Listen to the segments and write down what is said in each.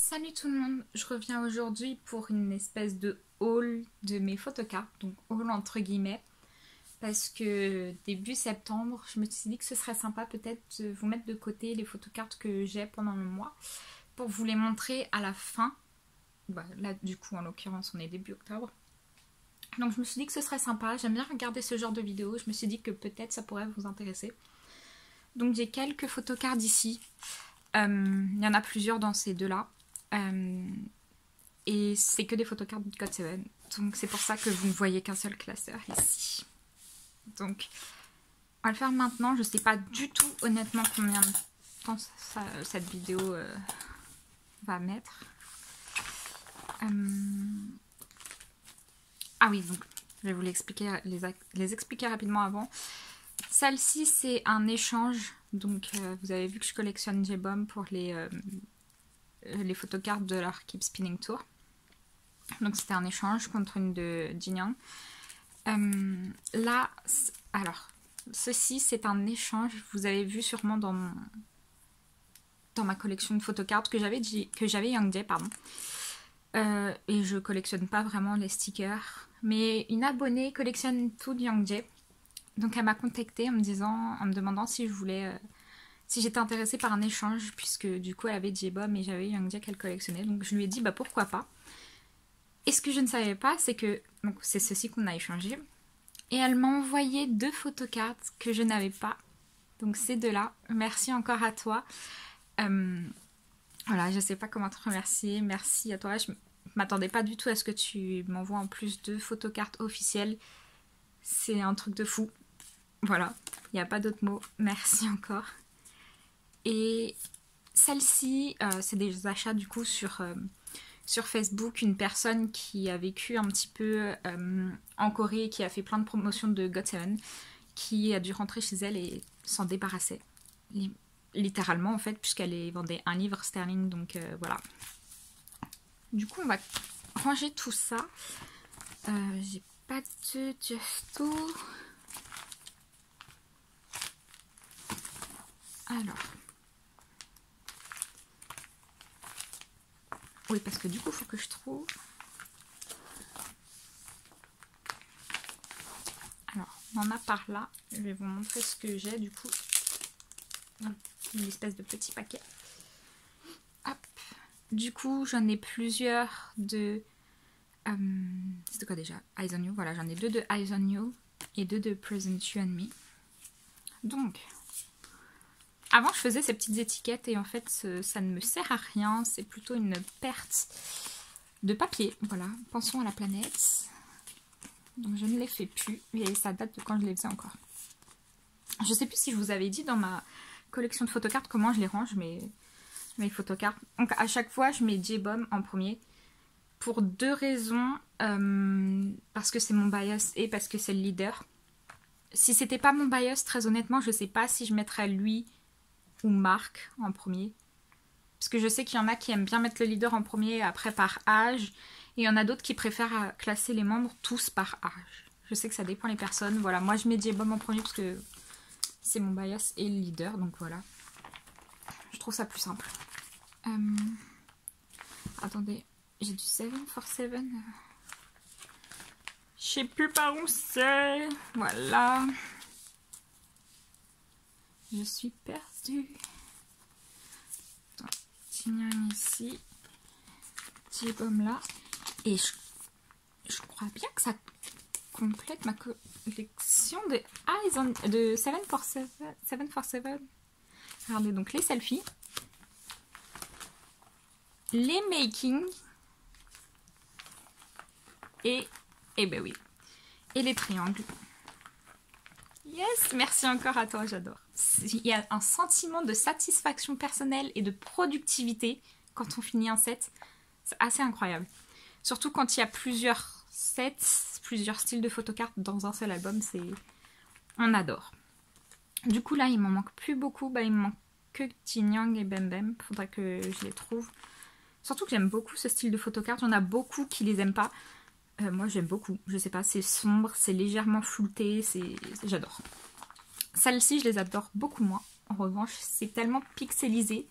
Salut tout le monde, je reviens aujourd'hui pour une espèce de haul de mes photocards, donc haul entre guillemets, parce que début septembre, je me suis dit que ce serait sympa peut-être de vous mettre de côté les photocards que j'ai pendant le mois, pour vous les montrer à la fin. Là du coup en l'occurrence on est début octobre. Donc je me suis dit que ce serait sympa, j'aime bien regarder ce genre de vidéos, je me suis dit que peut-être ça pourrait vous intéresser. Donc j'ai quelques photocards ici, il y en a plusieurs dans ces deux-là. Et c'est que des photocards de GOT7, donc c'est pour ça que vous ne voyez qu'un seul classeur ici. Donc on va le faire maintenant. Je sais pas du tout honnêtement combien de temps cette vidéo va mettre. Ah oui, donc je vais vous l'expliquer, les expliquer rapidement avant. Celle-ci c'est un échange, donc vous avez vu que je collectionne J-Bomb pour les photocards de leur Keep Spinning Tour. Donc c'était un échange contre une de Jin Young. Là, alors, ceci c'est un échange, vous avez vu sûrement dans ma collection de photocards que j'avais Youngjae, pardon. Et je collectionne pas vraiment les stickers, mais une abonnée collectionne tout de Youngjae. Donc elle m'a contactée en me demandant si je voulais... si j'étais intéressée par un échange, puisque du coup elle avait J-Bomb et j'avais Youngjae qu'elle collectionnait. Donc je lui ai dit bah pourquoi pas. Et ce que je ne savais pas, c'est que c'est ceci qu'on a échangé. Et elle m'a envoyé 2 photocards que je n'avais pas. Donc ces deux-là. Merci encore à toi. Voilà, je sais pas comment te remercier. Merci à toi. Je m'attendais pas du tout à ce que tu m'envoies en plus 2 photocards officielles. C'est un truc de fou. Voilà, il n'y a pas d'autre mot. Merci encore. Et celle-ci, c'est des achats du coup sur Facebook. Une personne qui a vécu un petit peu en Corée, qui a fait plein de promotions de GOT7, qui a dû rentrer chez elle et s'en débarrasser. Littéralement en fait, puisqu'elle vendait un livre sterling, donc voilà. Du coup on va ranger tout ça. J'ai pas de gesto. Alors... oui, parce que du coup, il faut que je trouve... alors, on en a par là. Je vais vous montrer ce que j'ai, du coup. Une espèce de petit paquet. Hop. Du coup, j'en ai plusieurs de... c'était quoi déjà? Eyes on You. Voilà, j'en ai 2 de Eyes on You et 2 de Present You and Me. Donc... avant, je faisais ces petites étiquettes et en fait, ça ne me sert à rien. C'est plutôt une perte de papier. Voilà, pensons à la planète. Donc, je ne les fais plus. Et ça date de quand je les faisais encore. Je ne sais plus si je vous avais dit dans ma collection de photocards comment je les range, mes photocards. Donc, à chaque fois, je mets J-Bomb en premier. Pour 2 raisons. Parce que c'est mon bias et parce que c'est le leader. Si c'était pas mon bias, très honnêtement, je ne sais pas si je mettrais lui... ou Marc en premier, parce que je sais qu'il y en a qui aiment bien mettre le leader en premier, après par âge, et il y en a d'autres qui préfèrent classer les membres tous par âge. Je sais que ça dépend les personnes. Voilà, moi je mets J-Bomb en premier parce que c'est mon bias et le leader, donc voilà, je trouve ça plus simple. Attendez, j'ai du 747, je sais plus par où c'est. Voilà, je suis perdue. Ici, J-Bomb là, et je crois bien que ça complète ma collection de Eyes on, de 747. Regardez donc les selfies, les making et ben oui, et les triangles. Yes, merci encore à toi, j'adore. Il y a un sentiment de satisfaction personnelle et de productivité quand on finit un set. C'est assez incroyable. Surtout quand il y a plusieurs sets, plusieurs styles de photocards dans un seul album, on adore. Du coup là, il m'en manque plus beaucoup. Bah, il me manque que Jin Young et Bam Bam. Faudrait que je les trouve. Surtout que j'aime beaucoup ce style de photocards. Il y en a beaucoup qui les aiment pas. Moi j'aime beaucoup, je sais pas, c'est sombre, c'est légèrement flouté, j'adore. Celles-ci je les adore beaucoup moins, en revanche c'est tellement pixelisé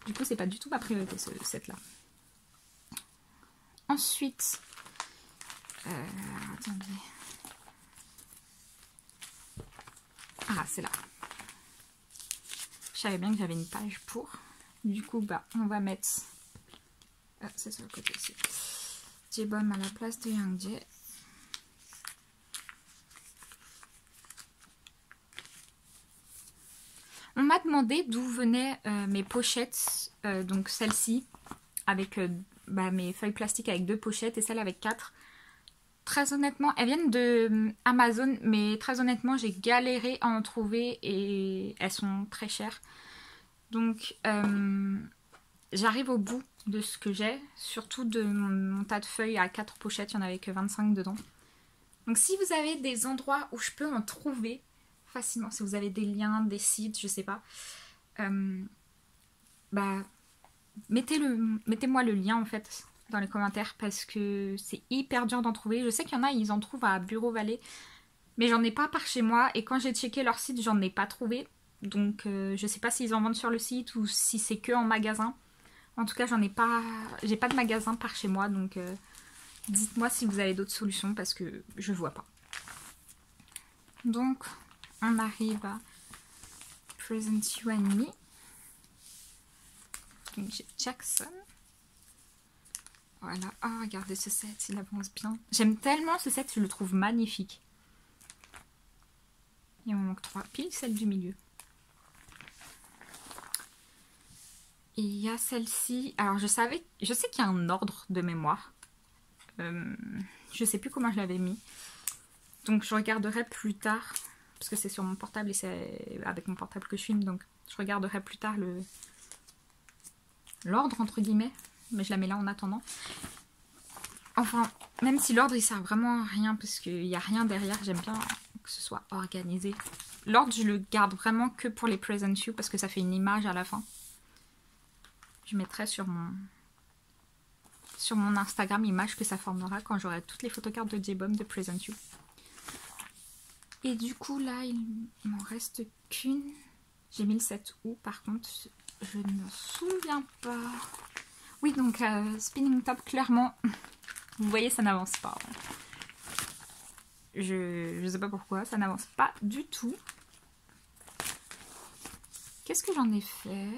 Du coup, c'est pas du tout ma priorité ce set là. Ensuite, attendez. Ah, c'est là. Je savais bien que j'avais une page pour. Du coup, bah, on va mettre. Ah, c'est sur le côté aussi. J-Bomb à la place de Youngjae. On m'a demandé d'où venaient mes pochettes, donc celle-ci avec mes feuilles plastiques avec 2 pochettes et celle avec 4. Très honnêtement, elles viennent de Amazon, mais très honnêtement, j'ai galéré à en trouver et elles sont très chères. Donc, j'arrive au bout de ce que j'ai, surtout de mon tas de feuilles à 4 pochettes, il n'y en avait que 25 dedans. Donc, si vous avez des endroits où je peux en trouver facilement, si vous avez des liens, des sites, je sais pas, bah, mettez-moi le lien en fait dans les commentaires parce que c'est hyper dur d'en trouver. Je sais qu'il y en a, ils en trouvent à Bureau Vallée, mais j'en ai pas par chez moi et quand j'ai checké leur site, j'en ai pas trouvé. Donc je sais pas s'ils en vendent sur le site ou si c'est que en magasin. En tout cas, j'ai pas de magasin par chez moi, donc dites-moi si vous avez d'autres solutions parce que je vois pas. Donc on arrive à Present You and Me. Donc j'ai Jackson. Voilà. Oh, regardez ce set, il avance bien. J'aime tellement ce set, je le trouve magnifique. Il m'en manque 3, pile celle du milieu. Et il y a celle-ci. Alors je sais qu'il y a un ordre de mémoire. Je sais plus comment je l'avais mis. Donc je regarderai plus tard. Parce que c'est sur mon portable et c'est avec mon portable que je filme. Donc je regarderai plus tard l'ordre entre guillemets. Mais je la mets là en attendant. Enfin, même si l'ordre il sert vraiment à rien parce qu'il n'y a rien derrière, j'aime bien que ce soit organisé. L'ordre je le garde vraiment que pour les Present You parce que ça fait une image à la fin. Je mettrai sur mon Instagram image que ça formera quand j'aurai toutes les photocartes de J-Bomb de Present You. Et du coup là il m'en reste qu'une. J'ai mis le 7 août par contre, je ne me souviens pas. Oui, donc Spinning Top, clairement, vous voyez, ça n'avance pas. Je sais pas pourquoi, ça n'avance pas du tout. Qu'est-ce que j'en ai fait?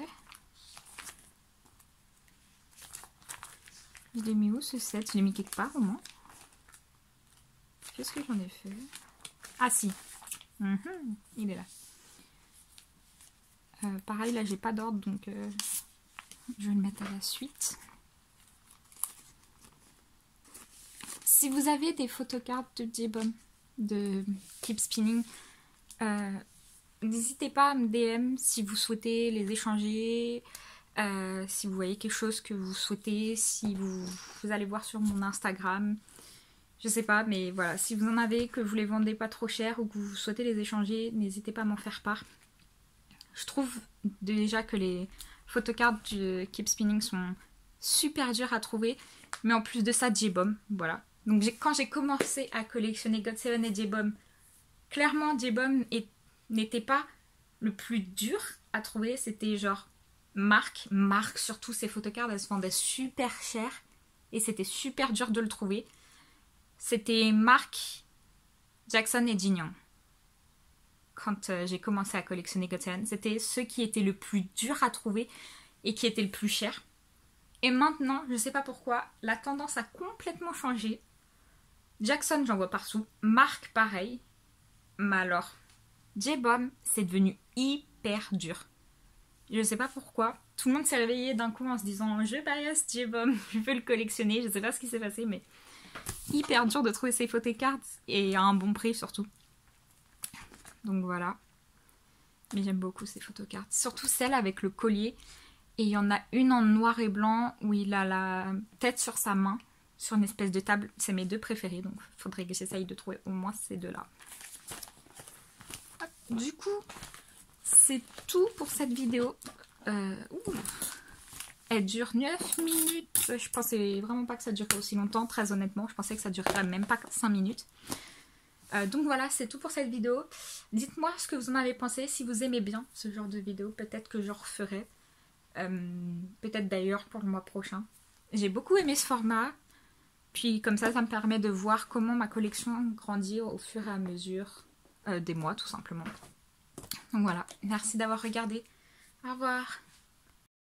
Je l'ai mis où ce set? Je l'ai mis quelque part au moins. Qu'est-ce que j'en ai fait? Ah si, il est là. Pareil, là j'ai pas d'ordre, donc je vais le mettre à la suite. Si vous avez des photocartes de J-Bomb, de Keep Spinning, n'hésitez pas à me DM si vous souhaitez les échanger, si vous voyez quelque chose que vous souhaitez, si vous allez voir sur mon Instagram, je sais pas, mais voilà, si vous en avez, que vous les vendez pas trop cher ou que vous souhaitez les échanger, n'hésitez pas à m'en faire part. Je trouve déjà que les photocartes de Keep Spinning sont super dures à trouver, mais en plus de ça, J-Bomb, voilà. Donc quand j'ai commencé à collectionner GOT7 et J-Bomb, clairement J-Bomb n'était pas le plus dur à trouver, c'était genre Marc surtout ces photocartes, elles se vendaient super cher et c'était super dur de le trouver. C'était Marc, Jackson et Jin Young. Quand j'ai commencé à collectionner GOT7, c'était ceux qui étaient le plus dur à trouver et qui étaient le plus cher. Et maintenant, je sais pas pourquoi, la tendance a complètement changé. Jackson, j'en vois partout. Marc, pareil. Mais alors, J-Bomb, c'est devenu hyper dur. Je sais pas pourquoi. Tout le monde s'est réveillé d'un coup en se disant « Je bias J-Bomb, je veux le collectionner ». Je sais pas ce qui s'est passé, mais hyper dur de trouver ces photocartes et à un bon prix surtout. Donc voilà. Mais j'aime beaucoup ces photocartes. Surtout celle avec le collier. Et il y en a une en noir et blanc où il a la tête sur sa main, sur une espèce de table. C'est mes deux préférés, donc il faudrait que j'essaye de trouver au moins ces deux-là. Du coup, c'est tout pour cette vidéo. Elle dure 9 minutes. Je pensais vraiment pas que ça durerait aussi longtemps, très honnêtement. Je pensais que ça durerait même pas 5 minutes. Donc voilà, c'est tout pour cette vidéo. Dites-moi ce que vous en avez pensé, si vous aimez bien ce genre de vidéo, peut-être que je referai. Peut-être d'ailleurs pour le mois prochain. J'ai beaucoup aimé ce format. Puis comme ça me permet de voir comment ma collection grandit au fur et à mesure des mois tout simplement. Donc voilà, merci d'avoir regardé. Au revoir.